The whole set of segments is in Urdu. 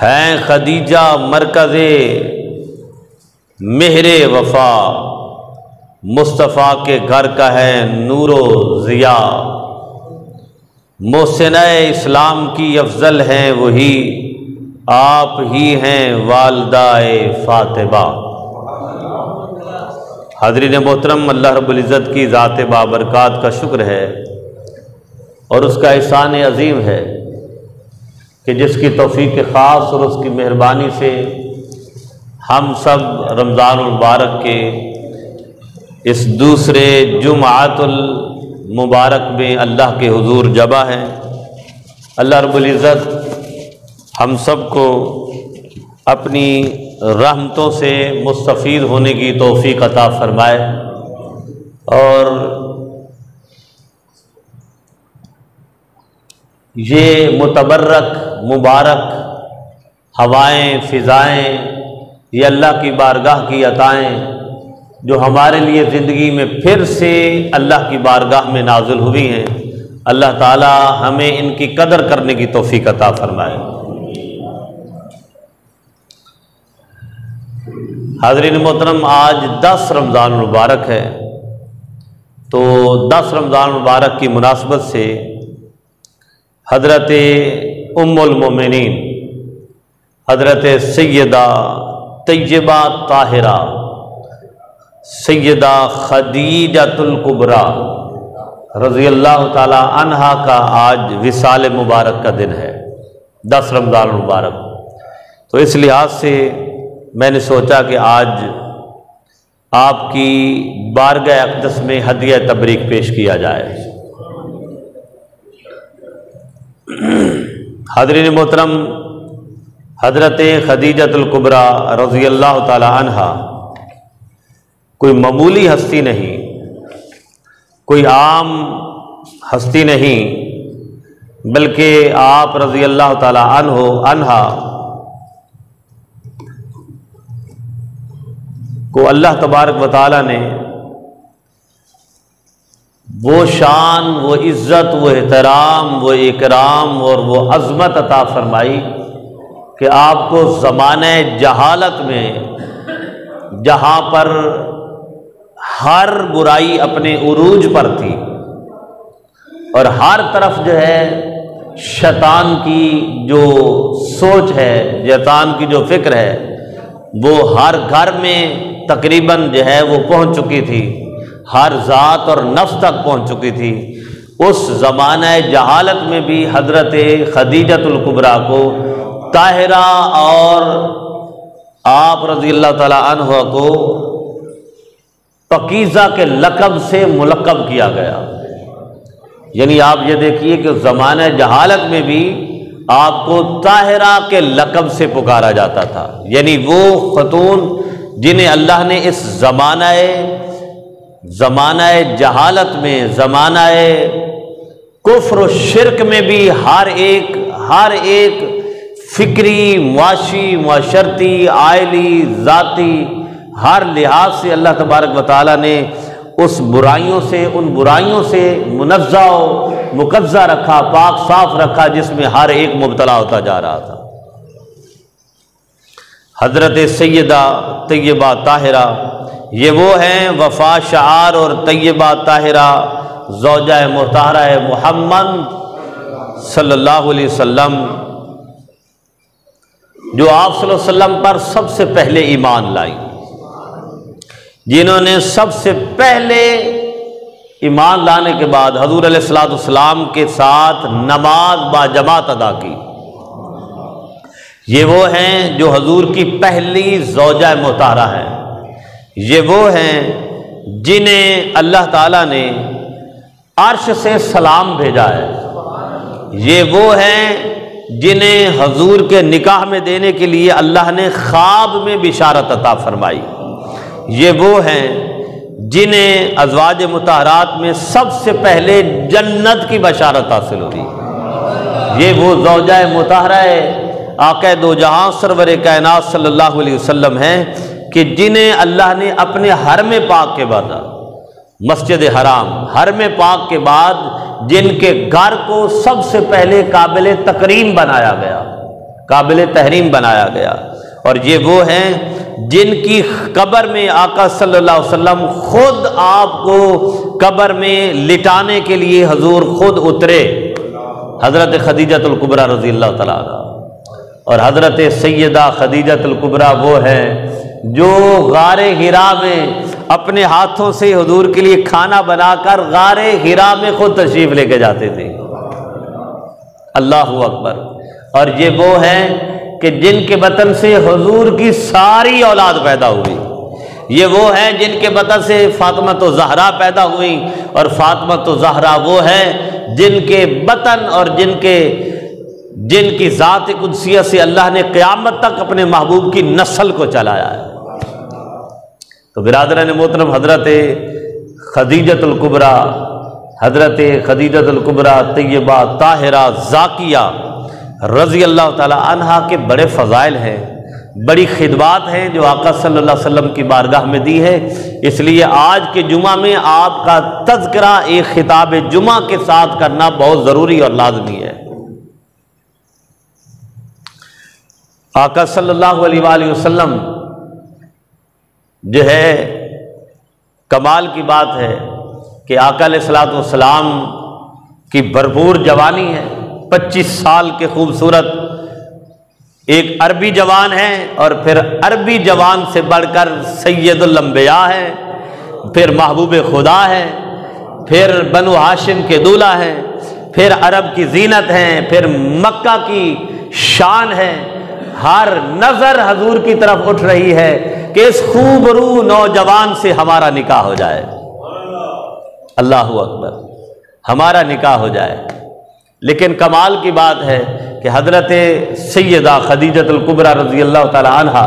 ہیں خدیجہ مرکز مہر وفا، مصطفیٰ کے گھر کا ہے نور و ضیا، محسنہ اسلام کی افضل ہیں وہی، آپ ہی ہیں والدہ فاطمہ۔ حاضرین محترم، اللہ رب العزت کی ذات بابرکات کا شکر ہے اور اس کا احسان عظیم ہے کہ جس کی توفیق خاص اور اس کی مہربانی سے ہم سب رمضان المبارک کے اس دوسرے جمعۃ المبارک میں اللہ کے حضور جمع ہیں۔ اللہ رب العزت ہم سب کو اپنی رحمتوں سے مستفید ہونے کی توفیق عطا فرمائے اور یہ متبرک مبارک ہوائیں فضائیں، یہ اللہ کی بارگاہ کی عطائیں جو ہمارے لیے زندگی میں پھر سے اللہ کی بارگاہ میں نازل ہوئی ہیں، اللہ تعالی ہمیں ان کی قدر کرنے کی توفیق عطا فرمائے۔ حاضرین محترم، آج 10 رمضان المبارک ہے، تو 10 رمضان المبارک کی مناسبت سے حضرت ام المومنین حضرت سیدہ طیبہ طاہرہ سیدہ خدیجۃ الکبریٰ رضی اللہ تعالی عنہا کا آج وصال مبارک کا دن ہے، 10 رمضان المبارک۔ تو اس لحاظ سے میں نے سوچا کہ آج آپ کی بارگاہ اقدس میں ہدیہ تبریک پیش کیا جائے۔ حاضرین محترم، حضرت خدیجۃ الکبریٰ رضی اللہ تعالی عنہا کوئی معمولی ہستی نہیں، کوئی عام ہستی نہیں، بلکہ آپ رضی اللہ تعالی عنہا کو اللہ تبارک و تعالی نے وہ شان، وہ عزت، وہ احترام، وہ اکرام اور وہ عظمت عطا فرمائی کہ آپ کو زمانہ جہالت میں، جہاں پر ہر برائی اپنے عروج پر تھی اور ہر طرف جو ہے شیطان کی جو سوچ ہے، شیطان کی جو فکر ہے، وہ ہر گھر میں تقریباً جو ہے وہ پہنچ چکی تھی، ہر ذات اور نفس تک پہنچ چکی تھی۔ اس زمانہ جہالت میں بھی حضرت خدیجۃ الکبریٰ کو طاہرہ اور آپ رضی اللہ تعالی عنہ کو پاکیزہ کے لقب سے ملقب کیا گیا۔ یعنی آپ یہ دیکھیے کہ زمانہ جہالت میں بھی آپ کو طاہرہ کے لقب سے پکارا جاتا تھا، یعنی وہ خاتون جنہیں اللہ نے اس زمانہ جہالت میں، زمانہ کفر و شرک میں بھی ہر ایک فکری، معاشی، معاشرتی، عائلی، ذاتی ہر لحاظ سے اللہ تبارک و تعالیٰ نے اس برائیوں سے، ان برائیوں سے منزہ و مقزہ رکھا، پاک صاف رکھا، جس میں ہر ایک مبتلا ہوتا جا رہا تھا۔ حضرت سیدہ طیبہ طاہرہ یہ وہ ہیں وفا شعار اور طیبہ طاہرہ زوجہ مطہرہ محمد صلی اللہ علیہ وسلم، جو آپ صلی اللہ علیہ وسلم پر سب سے پہلے ایمان لائیں، جنہوں نے سب سے پہلے ایمان لانے کے بعد حضور علیہ السلام کے ساتھ نماز باجماعت ادا کی۔ یہ وہ ہیں جو حضور کی پہلی زوجہ مطہرہ ہیں، یہ وہ ہیں جنہیں اللہ تعالیٰ نے عرش سے سلام بھیجا ہے، یہ وہ ہیں جنہیں حضور کے نکاح میں دینے کے لیے اللہ نے خواب میں بشارت عطا فرمائی، یہ وہ ہیں جنہیں ازواج مطہرات میں سب سے پہلے جنت کی بشارت حاصل ہوئی، یہ وہ زوجہ مطہرہ آقا دو جہاں سرور کائنات صلی اللہ علیہ وسلم ہیں کہ جنہیں اللہ نے اپنے حرم پاک کے بعد، مسجد حرام، حرم پاک کے بعد جن کے گھر کو سب سے پہلے قابل تکریم بنایا گیا، قابل تحریم بنایا گیا، اور یہ وہ ہیں جن کی قبر میں آقا صلی اللہ علیہ وسلم خود آپ کو قبر میں لٹانے کے لیے حضور خود اترے، حضرت خدیجۃ الکبریٰ رضی اللہ تعالیٰ عنہ۔ اور حضرت سیدہ خدیجۃ الکبریٰ وہ ہیں جو غار حرا میں اپنے ہاتھوں سے حضور کے لیے کھانا بنا کر غار حرا میں خود تشریف لے کے جاتے تھے۔ اللہ اکبر۔ اور یہ وہ ہیں کہ جن کے بطن سے حضور کی ساری اولاد پیدا ہوئی، یہ وہ ہیں جن کے بطن سے فاطمہ زہرا پیدا ہوئی، اور فاطمہ زہرا وہ ہیں جن کے بطن اور جن کی ذات قدسیہ سے اللہ نے قیامت تک اپنے محبوب کی نسل کو چلایا ہے۔ تو برادران محترم، حضرت خدیجۃ الکبریٰ، حضرت خدیجۃ الکبریٰ طیبہ طاہرہ زاکیہ رضی اللہ تعالی عنہا کے بڑے فضائل ہیں، بڑی خدمات ہیں جو آقا صلی اللہ علیہ وسلم کی بارگاہ میں دی ہے۔ اس لیے آج کے جمعہ میں آپ کا تذکرہ ایک خطاب جمعہ کے ساتھ کرنا بہت ضروری اور لازمی ہے۔ آقا صلی اللہ علیہ وآلہ وسلم جو ہے، کمال کی بات ہے کہ آقا علیہ الصلوۃ والسلام کی بھرپور جوانی ہے، 25 سال کے خوبصورت ایک عربی جوان ہیں، اور پھر عربی جوان سے بڑھ کر سید الانبیاء ہیں، پھر محبوب خدا ہیں، پھر بنو ہاشم کے دولہ ہیں، پھر عرب کی زینت ہیں، پھر مکہ کی شان ہے۔ ہر نظر حضور کی طرف اٹھ رہی ہے کہ اس خوبرو نوجوان سے ہمارا نکاح ہو جائے، اللہ اکبر، ہمارا نکاح ہو جائے۔ لیکن کمال کی بات ہے کہ حضرت سیدہ خدیجۃ الکبریٰ رضی اللہ تعالی عنہا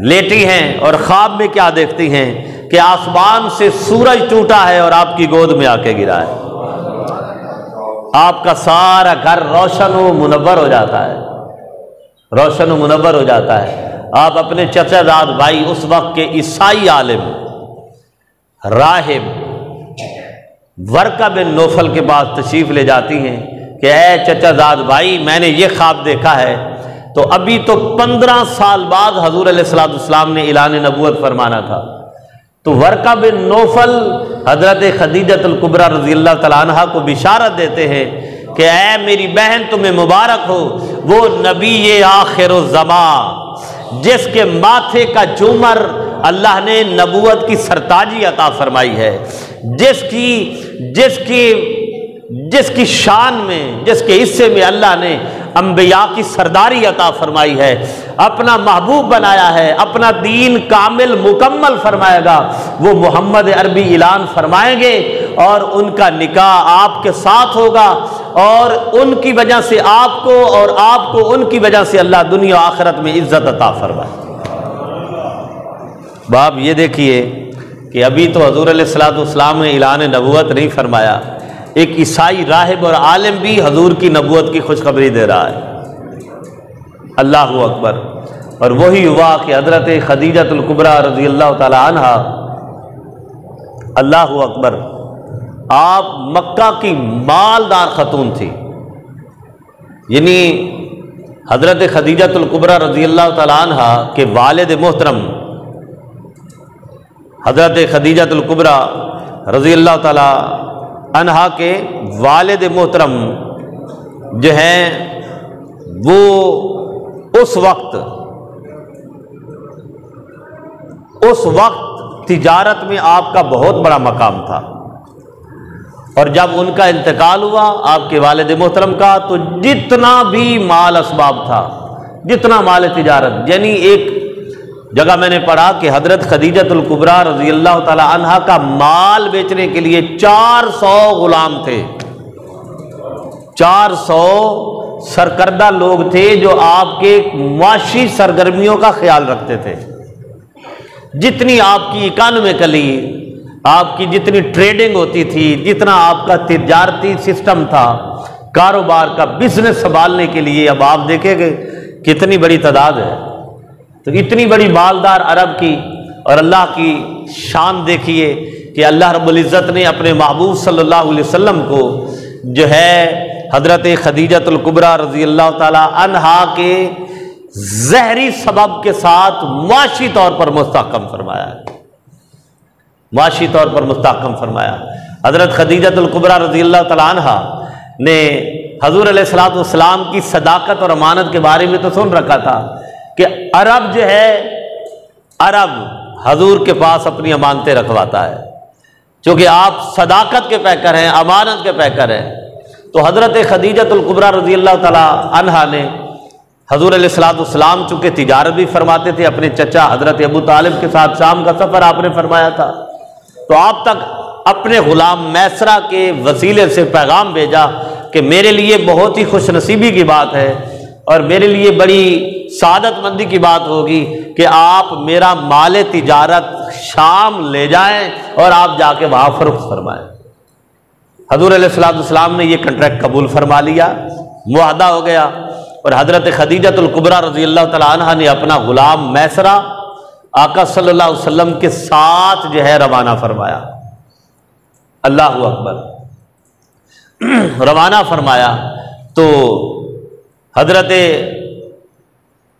لیٹی ہیں اور خواب میں کیا دیکھتی ہیں کہ آسمان سے سورج ٹوٹا ہے اور آپ کی گود میں آ کے گرا ہے، آپ کا سارا گھر روشن و منور ہو جاتا ہے، روشن و منور ہو جاتا ہے۔ آپ اپنے چچا زاد بھائی اس وقت کے عیسائی عالم راہب ورقہ بن نوفل کے پاس تشریف لے جاتی ہیں کہ اے چچا زاد بھائی، میں نے یہ خواب دیکھا ہے۔ تو ابھی تو 15 سال بعد حضور علیہ الصلوۃ والسلام نے اعلان نبوت فرمانا تھا۔ تو ورقہ بن نوفل حضرت خدیجۃ الکبریٰ رضی اللہ تعالیٰ عنہا کو بشارت دیتے ہیں کہ اے میری بہن تمہیں مبارک ہو، وہ نبی آخر الزمان جس کے ماتھے کا جومر اللہ نے نبوت کی سرتاجی عطا فرمائی ہے، جس کی شان میں، جس کے حصے میں اللہ نے انبیاء کی سرداری عطا فرمائی ہے، اپنا محبوب بنایا ہے، اپنا دین کامل مکمل فرمائے گا، وہ محمد عربی اعلان فرمائیں گے اور ان کا نکاح آپ کے ساتھ ہوگا، اور ان کی وجہ سے آپ کو اور آپ کو ان کی وجہ سے اللہ دنیا و آخرت میں عزت عطا فرمائے۔ باپ یہ دیکھیے کہ ابھی تو حضور علیہ الصلوۃ والسلام نے اعلان نبوت نہیں فرمایا، ایک عیسائی راہب اور عالم بھی حضور کی نبوت کی خوشخبری دے رہا ہے، اللہ اکبر۔ اور وہی ہوا کہ حضرت خدیجۃ الکبریٰ رضی اللہ تعالی عنہا، اللہ اکبر، آپ مکہ کی مالدار خاتون تھی، یعنی حضرت خدیجۃ الکبریٰ رضی اللہ تعالی عنہا کے والد محترم حضرت خدیجۃ الکبریٰ رضی اللہ تعالی عنہا کے والد محترم جو ہیں وہ اس وقت تجارت میں آپ کا بہت بڑا مقام تھا، اور جب ان کا انتقال ہوا آپ کے والد محترم کا، تو جتنا بھی مال اسباب تھا، جتنا مال تجارت، یعنی ایک جگہ میں نے پڑھا کہ حضرت خدیجۃ الکبریٰ رضی اللہ تعالی عنہا کا مال بیچنے کے لیے 400 غلام تھے، 400 سرکردہ لوگ تھے جو آپ کے معاشی سرگرمیوں کا خیال رکھتے تھے۔ جتنی آپ کی اکانومیکلی، آپ کی جتنی ٹریڈنگ ہوتی تھی، جتنا آپ کا تجارتی سسٹم تھا، کاروبار کا بزنس سنبھالنے کے لیے، اب آپ دیکھیں گے کتنی بڑی تعداد ہے، تو اتنی بڑی مالدار عرب کی، اور اللہ کی شان دیکھیے کہ اللہ رب العزت نے اپنے محبوب صلی اللہ علیہ وسلم کو جو ہے حضرت خدیجۃ الکبریٰ رضی اللہ تعالی عنہا کے زہری سبب کے ساتھ معاشی طور پر مستحکم فرمایا ہے، معاشی طور پر مستحکم فرمایا۔ حضرت خدیجۃ الکبریٰ رضی اللہ تعالی عنہا نے حضور علیہ الصلوۃ والسلام کی صداقت اور امانت کے بارے میں تو سن رکھا تھا کہ عرب جو ہے، عرب حضور کے پاس اپنی امانتیں رکھواتا ہے، چونکہ آپ صداقت کے پیکر ہیں، امانت کے پیکر ہیں۔ تو حضرت خدیجۃ الکبریٰ رضی اللہ تعالی عنہا نے حضور علیہ الصلوۃ والسلام چونکہ تجارت بھی فرماتے تھے، اپنے چچا حضرت ابو طالب کے ساتھ شام کا سفر آپ نے فرمایا تھا، تو آپ تک اپنے غلام میسرہ کے وسیلے سے پیغام بھیجا کہ میرے لیے بہت ہی خوش نصیبی کی بات ہے اور میرے لیے بڑی سعادت مندی کی بات ہوگی کہ آپ میرا مال تجارت شام لے جائیں اور آپ جا کے وہاں فروخت فرمائیں۔ حضور علیہ الصلوۃ والسلام نے یہ کنٹریکٹ قبول فرما لیا، معاہدہ ہو گیا، اور حضرت خدیجۃ الکبریٰ رضی اللہ تعالی عنہا نے اپنا غلام میسرہ آقا صلی اللہ علیہ وسلم کے ساتھ جو ہے روانہ فرمایا۔ اللہ اکبر، روانہ فرمایا تو حضرت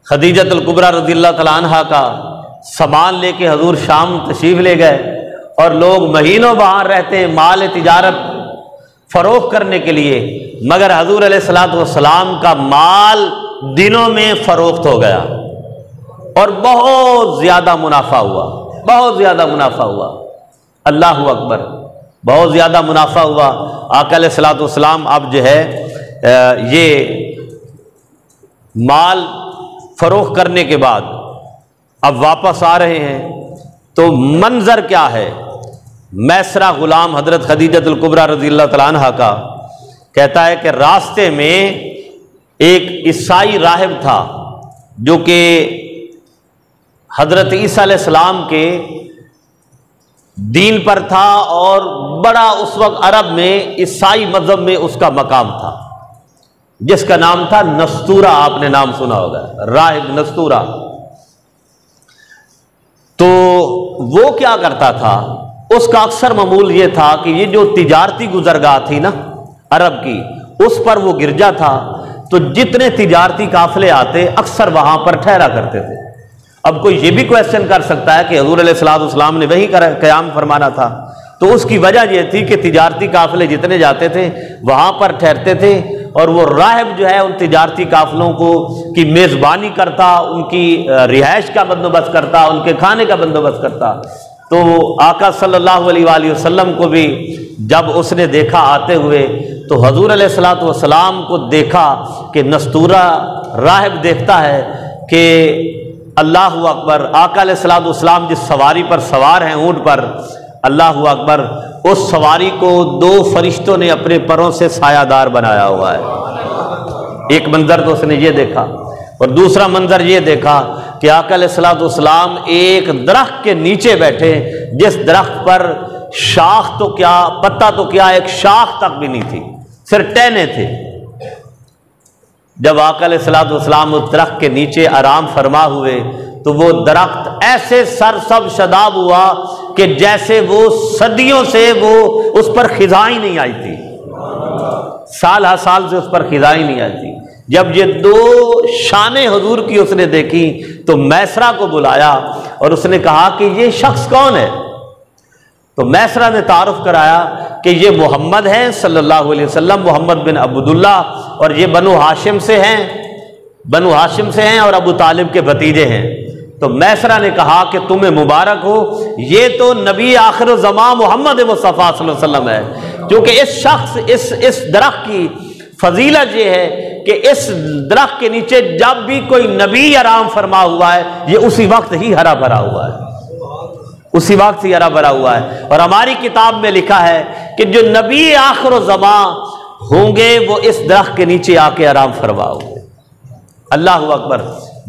خدیجۃ الکبریٰ رضی اللہ تعالی عنہا کا سامان لے کے حضور شام تشریف لے گئے، اور لوگ مہینوں باہر رہتے مال تجارت فروخت کرنے کے لیے، مگر حضور علیہ الصلوۃ والسلام کا مال دنوں میں فروخت ہو گیا اور بہت زیادہ منافع ہوا، بہت زیادہ منافع ہوا۔ اللہ اکبر، بہت زیادہ منافع ہوا۔ آقا علیہ الصلوۃ والسلام اب جو ہے یہ مال فروخت کرنے کے بعد اب واپس آ رہے ہیں، تو منظر کیا ہے؟ میسرہ غلام حضرت خدیجۃ الکبریٰ رضی اللہ تعالی عنہا کا کہتا ہے کہ راستے میں ایک عیسائی راہب تھا جو کہ حضرت عیسیٰ علیہ السلام کے دین پر تھا، اور بڑا اس وقت عرب میں عیسائی مذہب میں اس کا مقام تھا، جس کا نام تھا نستورہ، آپ نے نام سنا ہوگا، راہب نستورہ۔ تو وہ کیا کرتا تھا؟ اس کا اکثر معمول یہ تھا کہ یہ جو تجارتی گزرگاہ تھی نا عرب کی، اس پر وہ گرجا تھا، تو جتنے تجارتی قافلے آتے اکثر وہاں پر ٹھہرا کرتے تھے۔ اب کوئی یہ بھی کویسچن کر سکتا ہے کہ حضور علیہ الصلوۃ والسلام نے وہی قیام فرمانا تھا، تو اس کی وجہ یہ تھی کہ تجارتی قافلے جتنے جاتے تھے وہاں پر ٹھہرتے تھے، اور وہ راہب جو ہے ان تجارتی قافلوں کو کی میزبانی کرتا، ان کی رہائش کا بندوبست کرتا، ان کے کھانے کا بندوبست کرتا۔ تو آقا صلی اللہ علیہ وآلہ وسلم کو بھی جب اس نے دیکھا آتے ہوئے، تو حضور علیہ الصلوۃ والسلام کو دیکھا کہ نستورہ راہب دیکھتا ہے کہ اللہ اکبر، آقا علیہ الصلوۃ والسلام جس سواری پر سوار ہیں اونٹ پر، اللہ اکبر، اس سواری کو دو فرشتوں نے اپنے پروں سے سایہ دار بنایا ہوا ہے۔ ایک منظر تو اس نے یہ دیکھا، اور دوسرا منظر یہ دیکھا کہ آقا علیہ الصلوۃ والسلام ایک درخت کے نیچے بیٹھے، جس درخت پر شاخ تو کیا، پتا تو کیا، ایک شاخ تک بھی نہیں تھی، صرف ٹہنے تھے۔ جب آقا علیہ الصلوۃ والسلام اس درخت کے نیچے آرام فرما ہوئے، تو وہ درخت ایسے سرسبز شاداب ہوا کہ جیسے وہ صدیوں سے وہ اس پر خزاں ہی نہیں آئی تھی، سال ہر سال سے اس پر خزاں ہی نہیں آئی تھی۔ جب یہ دو شانیں حضور کی اس نے دیکھی تو میسرہ کو بلایا اور اس نے کہا کہ یہ شخص کون ہے؟ تو میسرہ نے تعارف کرایا کہ یہ محمد ہیں صلی اللہ علیہ وسلم، محمد بن عبداللہ، اور یہ بنو ہاشم سے ہیں، بنو ہاشم سے ہیں اور ابو طالب کے بھتیجے ہیں۔ تو میسرہ نے کہا کہ تمہیں مبارک ہو، یہ تو نبی آخر الزمان محمد مصطفیٰ صلی اللہ علیہ وسلم ہے، کیونکہ اس شخص اس درخت کی فضیلت یہ ہے کہ اس درخت کے نیچے جب بھی کوئی نبی آرام فرما ہوا ہے، یہ اسی وقت ہی ہرا بھرا ہوا ہے، اسی وقت ہی ہرا بھرا ہوا ہے۔ اور ہماری کتاب میں لکھا ہے کہ جو نبی آخر الزمان ہوں گے وہ اس درخت کے نیچے آ کے آرام فرما ہوں گے۔ اللہ اکبر۔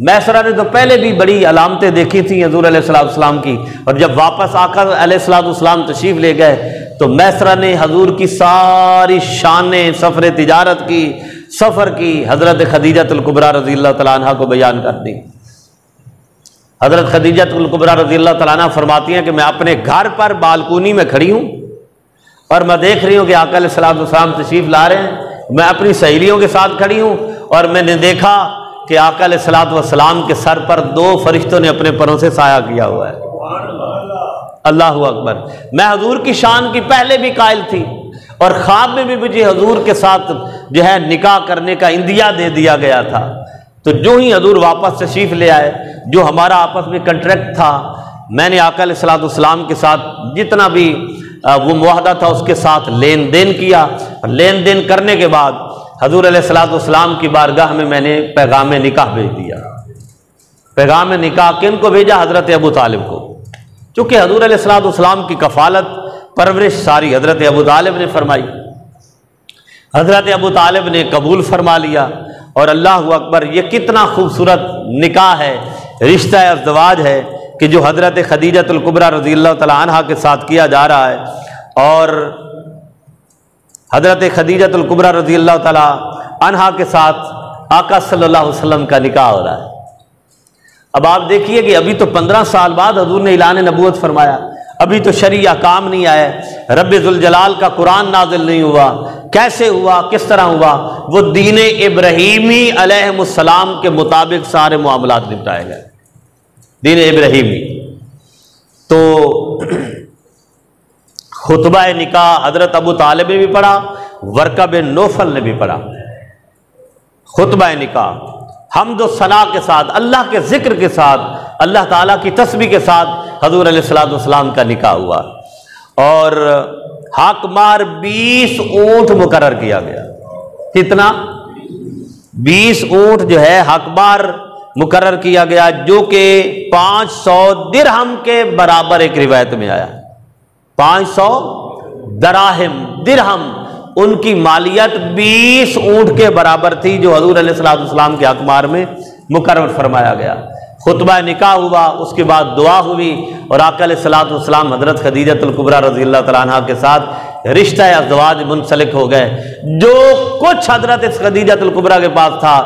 میسرہ نے تو پہلے بھی بڑی علامتیں دیکھی تھیں حضور علیہ الصلوۃ والسلام کی، اور جب واپس آقا علیہ الصلوۃ والسلام تشریف لے گئے تو میسرہ نے حضور کی ساری شانیں سفر تجارت کی، سفر کی، حضرت خدیجۃ الکبریٰ رضی اللہ تعالیٰ عنہا کو بیان کر دی۔ حضرت خدیجہ الکبریٰ رضی اللہ تعالیٰ عنہ فرماتی ہیں کہ میں اپنے گھر پر بالکونی میں کھڑی ہوں اور میں دیکھ رہی ہوں کہ آقا علیہ الصلوۃ والسلام تشریف لا رہے ہیں، میں اپنی سہیلیوں کے ساتھ کھڑی ہوں اور میں نے دیکھا کہ آقا علیہ الصلوۃ والسلام کے سر پر 2 فرشتوں نے اپنے پروں سے سایہ کیا ہوا ہے۔ اللہ اکبر۔ میں حضور کی شان کی پہلے بھی قائل تھی اور خواب میں بھی مجھے حضور کے ساتھ جو ہے نکاح کرنے کا اندیا دے دیا گیا تھا، تو جو ہی حضور واپس تشریف لے آئے، جو ہمارا آپس میں کنٹریکٹ تھا، میں نے آقا علیہ الصلوۃ والسلام کے ساتھ جتنا بھی وہ معاہدہ تھا اس کے ساتھ لین دین کیا، اور لین دین کرنے کے بعد حضور علیہ الصلوۃ والسلام کی بارگاہ میں نے پیغام نکاح بھیج دیا۔ پیغام نکاح کن کو بھیجا؟ حضرت ابو طالب کو، چونکہ حضور علیہ الصلوۃ والسلام کی کفالت پرورش ساری حضرت ابو طالب نے فرمائی۔ حضرت ابو طالب نے قبول فرما لیا، اور اللہ اکبر، یہ کتنا خوبصورت نکاح ہے، رشتہ ازدواج ہے کہ جو حضرت خدیجہ الکبریٰ رضی اللہ تعالیٰ عنہا کے ساتھ کیا جا رہا ہے، اور حضرت خدیجہ الکبریٰ رضی اللہ تعالیٰ عنہا کے ساتھ آقا صلی اللہ علیہ وسلم کا نکاح ہو رہا ہے۔ اب آپ دیکھیے کہ ابھی تو 15 سال بعد حضور نے اعلان نبوت فرمایا، ابھی تو شرعی احکام نہیں آئے، رب ذوالجلال کا قرآن نازل نہیں ہوا، کیسے ہوا، کس طرح ہوا؟ وہ دین ابراہیمی علیہ السلام کے مطابق سارے معاملات نپٹائے گئے، دین ابراہیمی۔ تو خطبہ نکاح حضرت ابو طالب نے بھی پڑھا، ورقہ بن نوفل نے بھی پڑھا۔ خطبہ نکاح حمد و ثنا کے ساتھ، اللہ کے ذکر کے ساتھ، اللہ تعالیٰ کی تسبیح کے ساتھ حضور علیہ الصلوۃ والسلام کا نکاح ہوا، اور حق مار 20 اونٹ مقرر کیا گیا۔ کتنا؟ 20 اونٹ جو ہے حق مار مقرر کیا گیا، جو کہ 500 درہم کے برابر ایک روایت میں آیا۔ 500 دراہم، درہم، ان کی مالیت 20 اونٹ کے برابر تھی، جو حضور علیہ الصلوۃ والسلام کے حق مار میں مقرر فرمایا گیا۔ خطبہ نکاح ہوا، اس کے بعد دعا ہوئی، اور آقا علیہ الصلوۃ والسلام حضرت خدیجہ الکبریٰ رضی اللہ تعالیٰ عنہا کے ساتھ رشتہ ازدواج منسلک ہو گئے۔ جو کچھ حضرت خدیجہ الکبریٰ کے پاس تھا،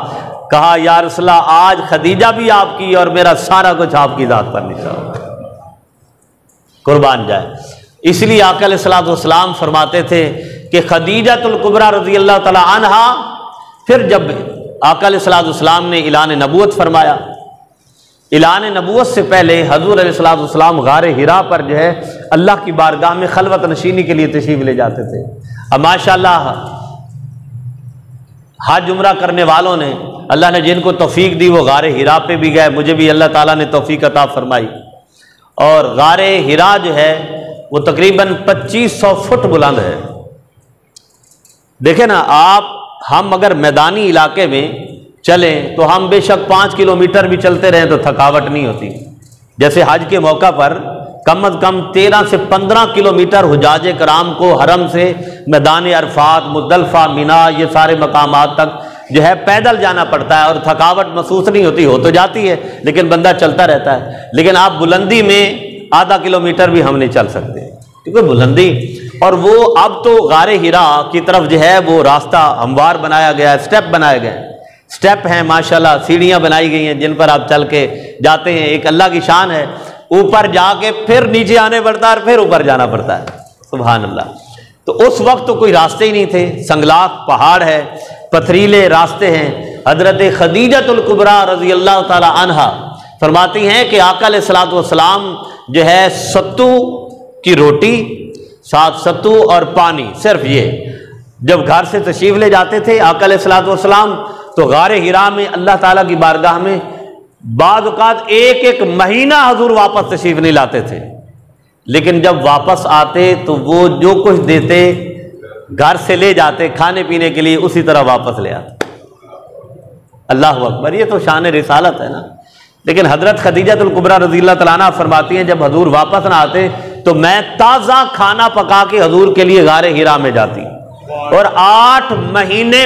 کہا یا رسول اللہ آج خدیجہ بھی آپ کی اور میرا سارا کچھ آپ کی ذات پر نثار، قربان جائے۔ اس لیے آقا علیہ الصلوۃ والسلام فرماتے تھے کہ خدیجہ الکبریٰ رضی اللہ تعالیٰ عنہا، پھر جب آقا علیہ الصلوۃ والسلام نے اعلان نبوت فرمایا، اعلان نبوت سے پہلے حضور علیہ الصلوۃ والسلام غار حرا پر جو ہے اللہ کی بارگاہ میں خلوت نشینی کے لیے تشریف لے جاتے تھے۔ اب ماشاءاللہ حج عمرہ کرنے والوں نے، اللہ نے جن کو توفیق دی، وہ غار حرا پہ بھی گئے، مجھے بھی اللہ تعالیٰ نے توفیق عطا فرمائی۔ اور غار حرا جو ہے وہ تقریباً 2500 فٹ بلند ہے۔ دیکھیں نا آپ، ہم اگر میدانی علاقے میں چلیں تو ہم بے شک 5 کلومیٹر بھی چلتے رہیں تو تھکاوٹ نہیں ہوتی۔ جیسے حج کے موقع پر کم از کم 13 سے 15 کلومیٹر حجاج کرام کو حرم سے میدان عرفات، مزدلفہ، مینا، یہ سارے مقامات تک جو ہے پیدل جانا پڑتا ہے، اور تھکاوٹ محسوس نہیں ہوتی، ہو تو جاتی ہے لیکن بندہ چلتا رہتا ہے۔ لیکن آپ بلندی میں آدھا کلومیٹر بھی ہم نہیں چل سکتے، کیونکہ بلندی، اور وہ اب تو غار حرا کی طرف جو ہے وہ راستہ ہموار بنایا گیا ہے، اسٹیپ بنائے گئے ہیں، اسٹیپ ہیں ماشاءاللہ، سیڑھیاں بنائی گئی ہیں جن پر آپ چل کے جاتے ہیں۔ ایک اللہ کی شان ہے، اوپر جا کے پھر نیچے آنے پڑتا ہے اور پھر اوپر جانا پڑتا ہے، سبحان اللہ۔ تو اس وقت تو کوئی راستے ہی نہیں تھے، سنگلاخ پہاڑ ہے، پتھریلے راستے ہیں۔ حضرت خدیجہ الکبریٰ رضی اللہ تعالی عنہا فرماتی ہیں کہ آقا علیہ الصلوۃ والسلام جو ہے ستو کی روٹی، ساتھ ستو اور پانی، صرف یہ جب گھر سے تشریف لے جاتے تھے آقا علیہ الصلوۃ والسلام، تو غار حرا میں اللہ تعالیٰ کی بارگاہ میں بعض اوقات ایک مہینہ حضور واپس تشریف نہیں لاتے تھے، لیکن جب واپس آتے تو وہ جو کچھ دیتے گھر سے لے جاتے کھانے پینے کے لیے، اسی طرح واپس لے آتے۔ اللہ اکبر، یہ تو شان رسالت ہے نا۔ لیکن حضرت خدیجہ الکبریٰ رضی اللہ تعالیٰ عنہ فرماتی ہیں جب حضور واپس نہ آتے تو میں تازہ کھانا پکا کے حضور کے لیے غار حرا میں جاتی، اور 8 مہینے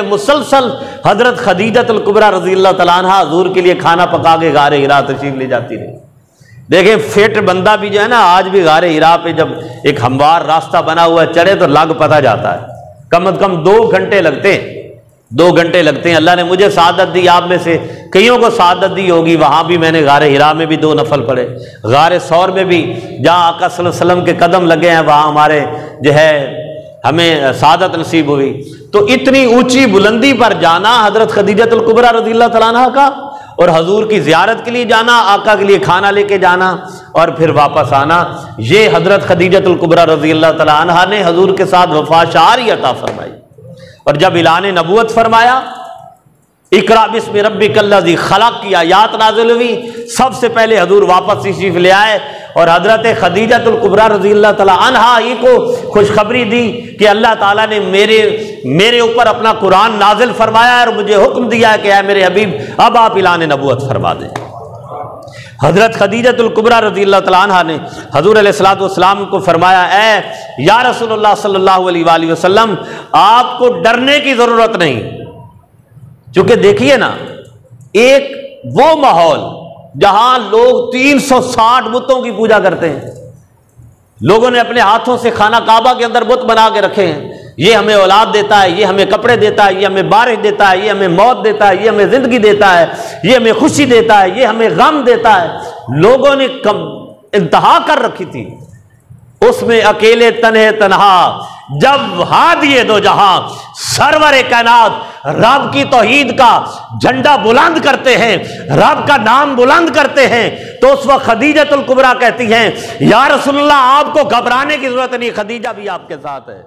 مسلسل حضرت خدیجہ الکبریٰ رضی اللہ تعالیٰ عنہ حضور کے لیے کھانا پکا کے غار حرا تشریف لے جاتی رہی۔ دیکھیں فٹ بندہ بھی جو ہے نا، آج بھی غار حرا پہ جب ایک ہموار راستہ بنا ہوا ہے، چڑھے تو لگ پتہ جاتا ہے، کم از کم 2 گھنٹے لگتے ہیں 2 گھنٹے لگتے ہیں. اللہ نے مجھے سعادت دی, آپ میں سے کئیوں کو سعادت دی ہوگی. وہاں بھی میں نے غار حرا میں بھی 2 نفل پڑھے, غار ثور میں بھی جہاں آقا صلی اللہ علیہ وسلم کے قدم لگے ہیں وہاں ہمارے جو ہے ہمیں سعادت نصیب ہوئی. تو اتنی اونچی بلندی پر جانا حضرت خدیجۃ الکبریٰ رضی اللہ تعالیٰ عنہا کا, اور حضور کی زیارت کے لیے جانا, آقا کے لیے کھانا لے کے جانا اور پھر واپس آنا, یہ حضرت خدیجۃ الکبریٰ رضی اللہ تعالیٰ عنہا نے حضور کے ساتھ وفا شعاری عطا فرمائی. اور جب اعلان نبوت فرمایا, اقرا بسم ربک الذی خلق کی آیات نازل ہوئی, سب سے پہلے حضور واپس تشریف لے آئے اور حضرت خدیجۃ الکبریٰ رضی اللہ تعالیٰ عنہا ہی کو خوشخبری دی کہ اللہ تعالیٰ نے میرے اوپر اپنا قرآن نازل فرمایا ہے اور مجھے حکم دیا ہے کہ اے میرے حبیب اب آپ اعلان نبوت فرما دیں. حضرت خدیجۃ الکبریٰ رضی اللہ تعالیٰ عنہا نے حضور علیہ الصلوۃ والسلام کو فرمایا, اے یا رسول اللہ صلی اللہ علیہ وآلہ وسلم, آپ کو ڈرنے کی ضرورت نہیں. چونکہ دیکھیے نا, ایک وہ ماحول جہاں لوگ 360 بتوں کی پوجا کرتے ہیں, لوگوں نے اپنے ہاتھوں سے خانہ کعبہ کے اندر بت بنا کے رکھے ہیں, یہ ہمیں اولاد دیتا ہے, یہ ہمیں کپڑے دیتا ہے, یہ ہمیں بارش دیتا ہے, یہ ہمیں موت دیتا ہے, یہ ہمیں زندگی دیتا ہے, یہ ہمیں خوشی دیتا ہے, یہ ہمیں غم دیتا ہے. لوگوں نے انتہا کر رکھی تھی. اس میں اکیلے تنہا جب ہادی دو جہاں سرور کائنات رب کی توحید کا جھنڈا بلند کرتے ہیں, رب کا نام بلند کرتے ہیں, تو اس وقت خدیجۃ الکبریٰ کہتی ہیں یا رسول اللہ آپ کو گھبرانے کی ضرورت نہیں, خدیجہ بھی آپ کے ساتھ ہے.